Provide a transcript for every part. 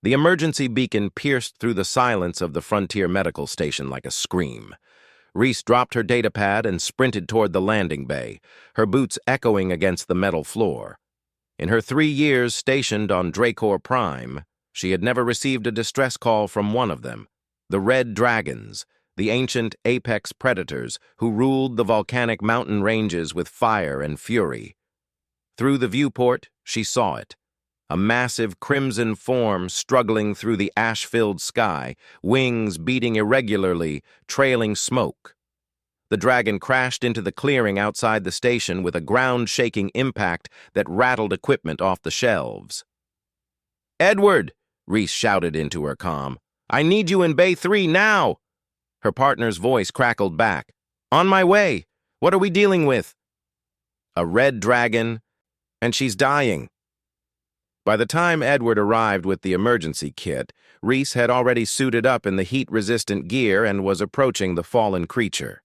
The emergency beacon pierced through the silence of the frontier medical station like a scream. Reese dropped her datapad and sprinted toward the landing bay, her boots echoing against the metal floor. In her 3 years stationed on Dracor Prime, she had never received a distress call from one of them, the Red Dragons, the ancient apex predators who ruled the volcanic mountain ranges with fire and fury. Through the viewport, she saw it. A massive crimson form struggling through the ash-filled sky, wings beating irregularly, trailing smoke. The dragon crashed into the clearing outside the station with a ground-shaking impact that rattled equipment off the shelves. "Edward!" Reese shouted into her comm. "I need you in Bay 3 now!" Her partner's voice crackled back. "On my way! What are we dealing with?" "A red dragon, and she's dying." By the time Edward arrived with the emergency kit, Reese had already suited up in the heat-resistant gear and was approaching the fallen creature.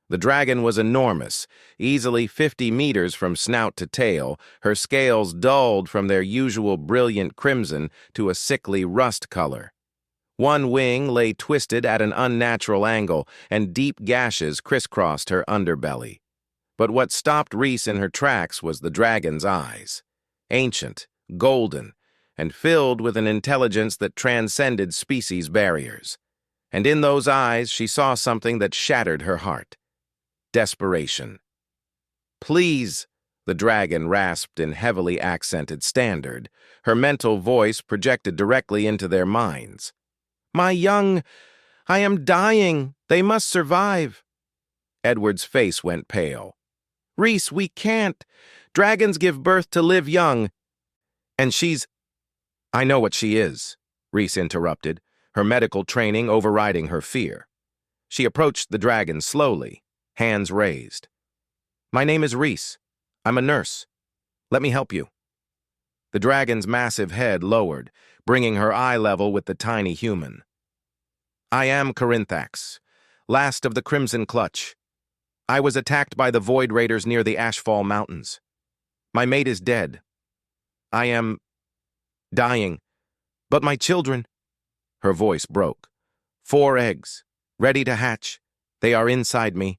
The dragon was enormous, easily 50 meters from snout to tail, her scales dulled from their usual brilliant crimson to a sickly rust color. One wing lay twisted at an unnatural angle, and deep gashes crisscrossed her underbelly. But what stopped Reese in her tracks was the dragon's eyes. Ancient, golden, and filled with an intelligence that transcended species barriers. And in those eyes she saw something that shattered her heart. Desperation. "Please," the dragon rasped in heavily accented standard, her mental voice projected directly into their minds. "My young, I am dying. They must survive." Edward's face went pale. "Reese, we can't. Dragons give birth to live young. And she's—" "I know what she is," Reese interrupted, her medical training overriding her fear. She approached the dragon slowly, hands raised. "My name is Reese. I'm a nurse. Let me help you." The dragon's massive head lowered, bringing her eye level with the tiny human. "I am Corinthax, last of the Crimson Clutch. I was attacked by the Void Raiders near the Ashfall Mountains. My mate is dead. I am dying. But my children—" Her voice broke. "4 eggs, ready to hatch. They are inside me.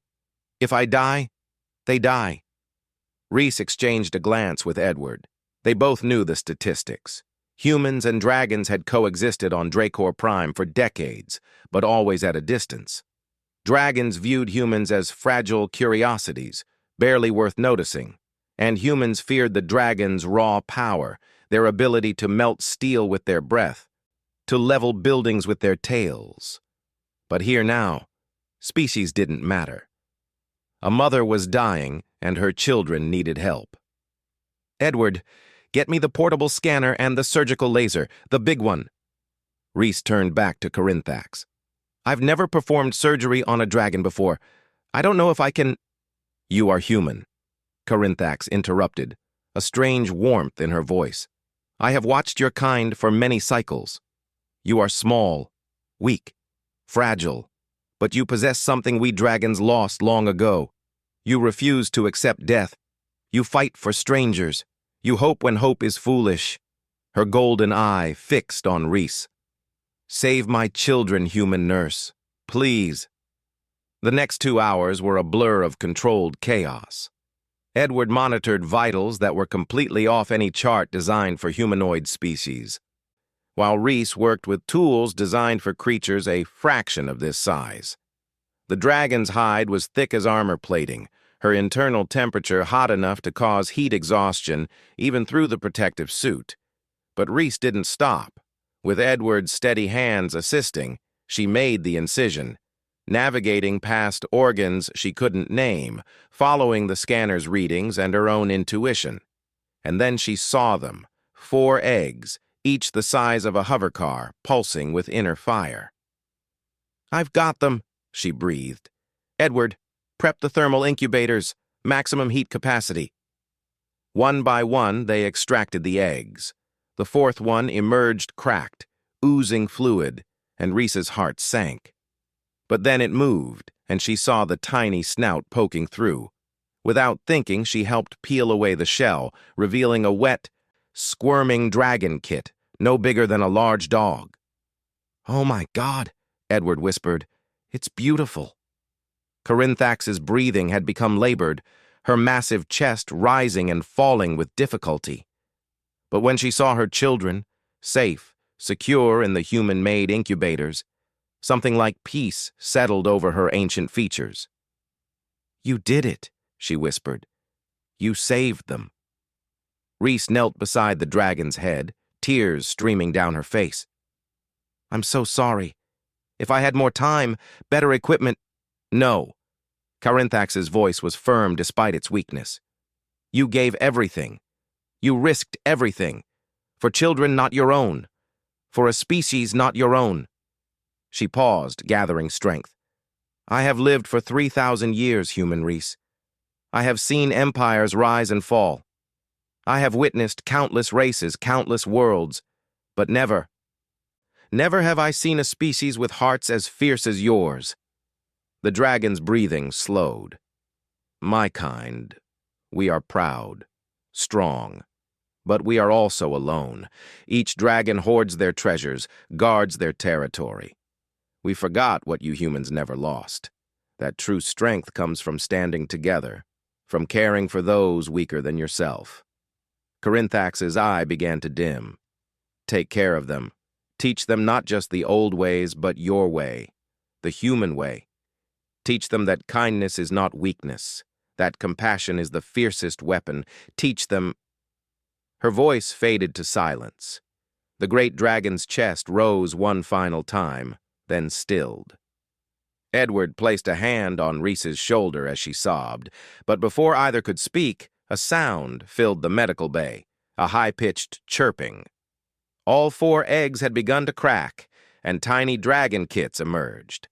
If I die, they die." Reese exchanged a glance with Edward. They both knew the statistics. Humans and dragons had coexisted on Dracor Prime for decades, but always at a distance. Dragons viewed humans as fragile curiosities, barely worth noticing, and humans feared the dragons' raw power, their ability to melt steel with their breath, to level buildings with their tails. But here now, species didn't matter. A mother was dying, and her children needed help. "Edward, get me the portable scanner and the surgical laser, the big one." Reese turned back to Corinthax. "I've never performed surgery on a dragon before. I don't know if I can—" "You are human," Corinthax interrupted, a strange warmth in her voice. "I have watched your kind for many cycles. You are small, weak, fragile, but you possess something we dragons lost long ago. You refuse to accept death. You fight for strangers. You hope when hope is foolish." Her golden eye fixed on Reese. "Save my children, human nurse. Please." The next 2 hours were a blur of controlled chaos. Edward monitored vitals that were completely off any chart designed for humanoid species, while Reese worked with tools designed for creatures a fraction of this size. The dragon's hide was thick as armor plating, her internal temperature hot enough to cause heat exhaustion even through the protective suit. But Reese didn't stop. With Edward's steady hands assisting, she made the incision, navigating past organs she couldn't name, following the scanner's readings and her own intuition. And then she saw them, 4 eggs, each the size of a hovercar, pulsing with inner fire. "I've got them," she breathed. "Edward, prep the thermal incubators, maximum heat capacity." One by one, they extracted the eggs. The 4th one emerged cracked, oozing fluid, and Reese's heart sank. But then it moved, and she saw the tiny snout poking through. Without thinking, she helped peel away the shell, revealing a wet, squirming dragon kit, no bigger than a large dog. "Oh my God," Edward whispered. "It's beautiful." Corinthax's breathing had become labored, her massive chest rising and falling with difficulty. But when she saw her children, safe, secure in the human-made incubators, something like peace settled over her ancient features. "You did it," she whispered. "You saved them." Rhys knelt beside the dragon's head, tears streaming down her face. "I'm so sorry. If I had more time, better equipment—" "No." Corinthax's voice was firm despite its weakness. "You gave everything. You risked everything. For children not your own. For a species not your own." She paused, gathering strength. "I have lived for 3,000 years, human Rhys. I have seen empires rise and fall. I have witnessed countless races, countless worlds, but never have I seen a species with hearts as fierce as yours." The dragon's breathing slowed. "My kind, we are proud, strong, but we are also alone. Each dragon hoards their treasures, guards their territory. We forgot what you humans never lost. That true strength comes from standing together, from caring for those weaker than yourself." Corinthax's eye began to dim. "Take care of them. Teach them not just the old ways, but your way, the human way. Teach them that kindness is not weakness, that compassion is the fiercest weapon. Teach them—" Her voice faded to silence. The great dragon's chest rose one final time, then stilled. Edward placed a hand on Rhys's shoulder as she sobbed, but before either could speak, a sound filled the medical bay, a high-pitched chirping. All 4 eggs had begun to crack, and tiny dragon kits emerged,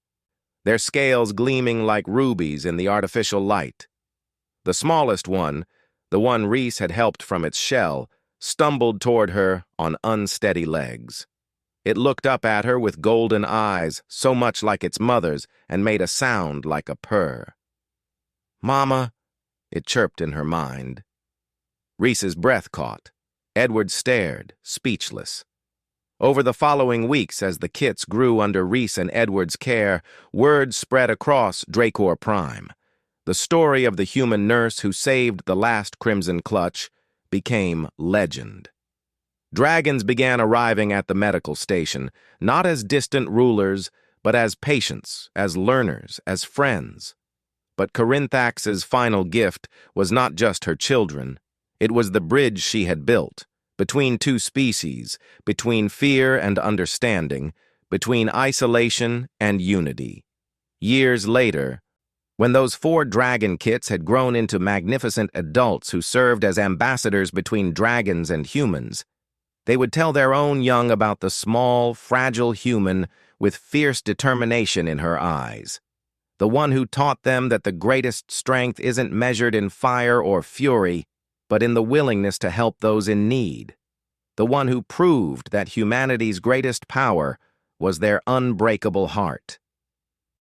their scales gleaming like rubies in the artificial light. The smallest one, the one Rhys had helped from its shell, stumbled toward her on unsteady legs. It looked up at her with golden eyes, so much like its mother's, and made a sound like a purr. "Mama," it chirped in her mind. Rhys's breath caught. Edward stared, speechless. Over the following weeks, as the kits grew under Rhys and Edward's care, word spread across Dracor Prime. The story of the human nurse who saved the last Crimson Clutch became legend. Dragons began arriving at the medical station, not as distant rulers, but as patients, as learners, as friends. But Corinthax's final gift was not just her children. It was the bridge she had built, between 2 species, between fear and understanding, between isolation and unity. Years later, when those 4 dragon kits had grown into magnificent adults who served as ambassadors between dragons and humans, they would tell their own young about the small, fragile human with fierce determination in her eyes. The one who taught them that the greatest strength isn't measured in fire or fury, but in the willingness to help those in need. The one who proved that humanity's greatest power was their unbreakable heart.